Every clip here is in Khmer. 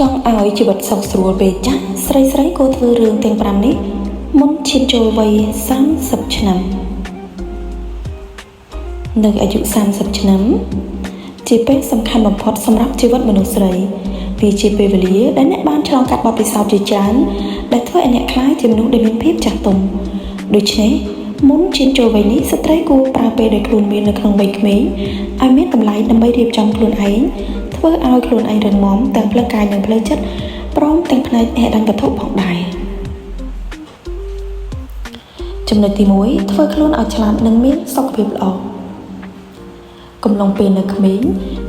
ចង់ឲ្យជីវិតសុខស្រួលពេលចាស់ស្រីៗគួរធ្វើរឿងទាំង5នេះមុនឈានចូលវ័យ30ឆ្នាំនៅអាយុ30ឆ្នាំជាពេលសំខាន់បំផុតសម្រាប់ជីវិតមនុស្សស្រីវាជាពេលវេលាដែលអ្នកបានឆ្លងកាត់បទពិសោធន៍ជាច្រើនដែលធ្វើឲ្យអ្នកក្លាយជាមនុស្សដែលមានភាពចាស់ទុំដូច្នេះមុនឈានចូលវ័យនេះស្ត្រីគួរប្រើពេលដែលខ្លួនមាននៅក្នុងវ័យក្មេងឲ្យមានតម្លៃដើម្បីរៀបចំខ្លួនឯងធ្វើឲ្យខ្លួនឯងរឹងមាំទាំងផ្លូវកាយនិងផ្លូវចិត្តព្រមទាំងផ្នែកហិរញ្ញវត្ថុផងដែរចំណុចទី1ធ្វើខ្លួនឲ្យឆ្លាតនិងមានសុខភាពល្អកំឡុងពេលនៅក្មេង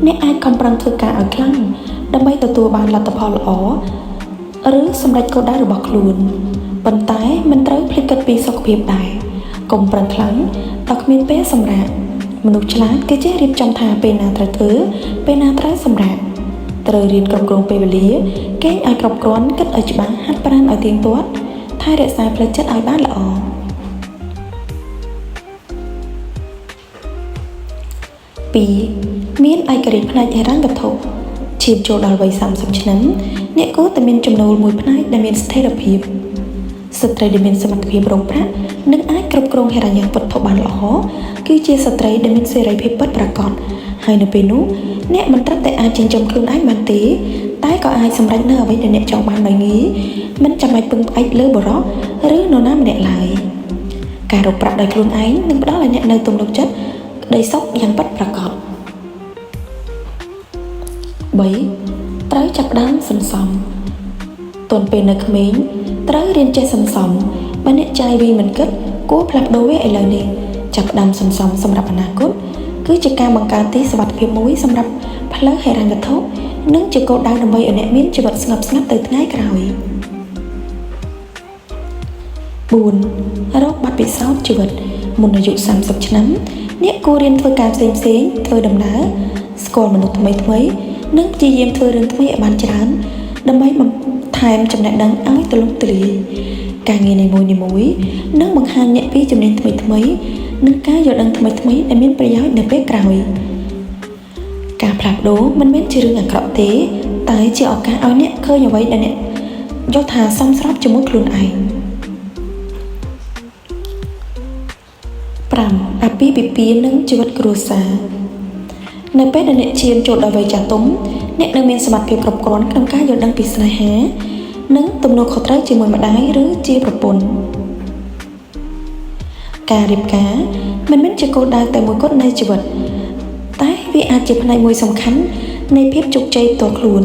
អ្នកអាចខំប្រឹងធ្វើការឲ្យខ្លាំងដើម្បីទទួលបានលទ្ធផលល្អឬសម្រេចគោលដៅរបស់ខ្លួនប៉ុន្តែមិនត្រូវភ្លេចគិតពីសុខភាពដែរកុំប្រឹងខ្លាំងដល់គ្មានពេលសម្រាកមនុស្សឆ្លាតគេចេះរៀបចំថាពេលណាត្រូវធ្វើពេលណាត្រូវសម្រាកត្រូវរៀនគ្រប់គ្រងពេលវេលាគេងឲ្យគ្រប់គ្រាន់គិតឲ្យច្បាស់ហាត់ប្រាណឲ្យទៀងទាត់ថែរក្សាផ្លូវចិត្តឲ្យបានល្អ2មានឯករាជ្យផ្នែកហិរញ្ញវត្ថុឈានចូលដល់វ័យ30ឆ្នាំអ្នកគួរតែមានចំណូលមួយផ្នែកដែលមានស្ថិរភាពស្ត្រីដែលមានសមត្ថភាពរកប្រាក់និងអាចគ្រប់គ្រងហិរញ្ញវត្ថុបានល្អគឺជាស្ត្រីដែលមានសេរីភាពពិតប្រាកដហើយនៅពេលនោះអ្នកមិនត្រឹមតែអាចចិញ្ចឹមខ្លួនឯងបានទេតែក៏អាចសម្រេចនៅអ្វីដែលអ្នកចង់បានដោយងាយមិនចាំបាច់ពឹងផ្អែកលើបុរសឬនរណាម្នាក់ឡើយការរកប្រាក់ដោយខ្លួនឯងនឹងផ្ដល់ឲ្យអ្នកនូវទំនុកចិត្តក្តីសុខយ៉ាងពិតប្រាកដ3ត្រូវចាប់ផ្ដើមសន្សំទាន់ពេលនៅក្មេងត្រូវរៀនចេះសន្សំបើអ្នកចាយវាមិនគិតគួរផ្លាស់ប្ដូរវាឥឡូវនេះចាប់ផ្ដើមសន្សំសម្រាប់អនាគតគឺជាការបង្កើនទីសុវត្ថិភាពមួយសម្រាប់ផ្លូវហិរញ្ញវត្ថុនិងជាគោលដៅដើម្បីឲ្យអ្នកមានជីវិតស្ងប់ស្ងាត់ទៅថ្ងៃក្រោយ4រកបទពិសោធន៍ជីវិតមុនអាយុ30ឆ្នាំអ្នកគួររៀនធ្វើការផ្សេងៗធ្វើដំណើរស្គាល់មនុស្សថ្មីៗនិងព្យាយាមធ្វើរឿងថ្មីឲ្យបានច្រើនដើម្បីបន្ថែមចំណេះដឹងឲ្យទូលំទូលាយការងារនីមួយៗនឹងបង្ហាញអ្នកពីជំនាញថ្មីៗនិងការយល់ដឹងថ្មីៗដែលមានប្រយោជន៍នៅពេលក្រោយការផ្លាស់ប្ដូរមិនមែនជារឿងអាក្រក់ទេតែជាឱកាសឲ្យអ្នកឃើញអ្វីដែលអ្នកយល់ថាសមស្របជាមួយខ្លួនឯង5អាពាហ៍ពិពាហ៍និងជីវិតគ្រួសារនៅពេលដែលអ្នកឈានចូលដល់វ័យចាស់ទុំអ្នកនឹងមានសមត្ថភាពគ្រប់គ្រាន់ក្នុងការយល់ដឹងពីស្នេហានិងទំនួលខុសត្រូវជាមួយម្ដាយឬជាប្រពន្ធការរៀបការមិនមែនជាគោលដៅតែមួយគត់នៃជីវិតតែវាអាចជាផ្នែកមួយសំខាន់នៃភាពជោគជ័យផ្ទាល់ខ្លួន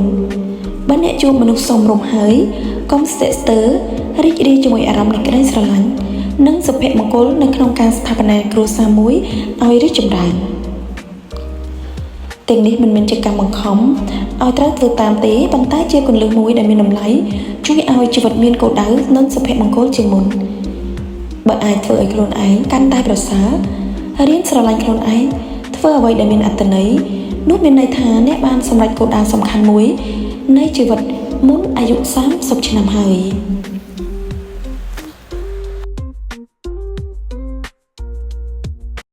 បើអ្នកជួបមនុស្សសមរម្យហើយកុំស្ទាក់ស្ទើររីករាយជាមួយអារម្មណ៍នៃក្តីស្រឡាញ់និងសុភមង្គលនៅក្នុងការស្ថាបនាគ្រួសារមួយឲ្យរីកចម្រើនទាំងនេះមិនមែនជាការបង្ខំឲ្យត្រូវធ្វើតាមទេប៉ុន្តែជាគន្លឹះមួយដែលមានតម្លៃជួយឲ្យជីវិតមានគោលដៅនិងសុភមង្គលជាងមុនបើអាចធ្វើឲ្យខ្លួនឯងកាន់តែប្រសើររៀនស្រឡាញ់ខ្លួនឯងធ្វើអ្វីដែលមានអត្ថន័យនោះមានន័យថាអ្នកបានសម្រេចគោលដៅសំខាន់មួយនៃជីវិតមុនអាយុ30ឆ្នាំហើយ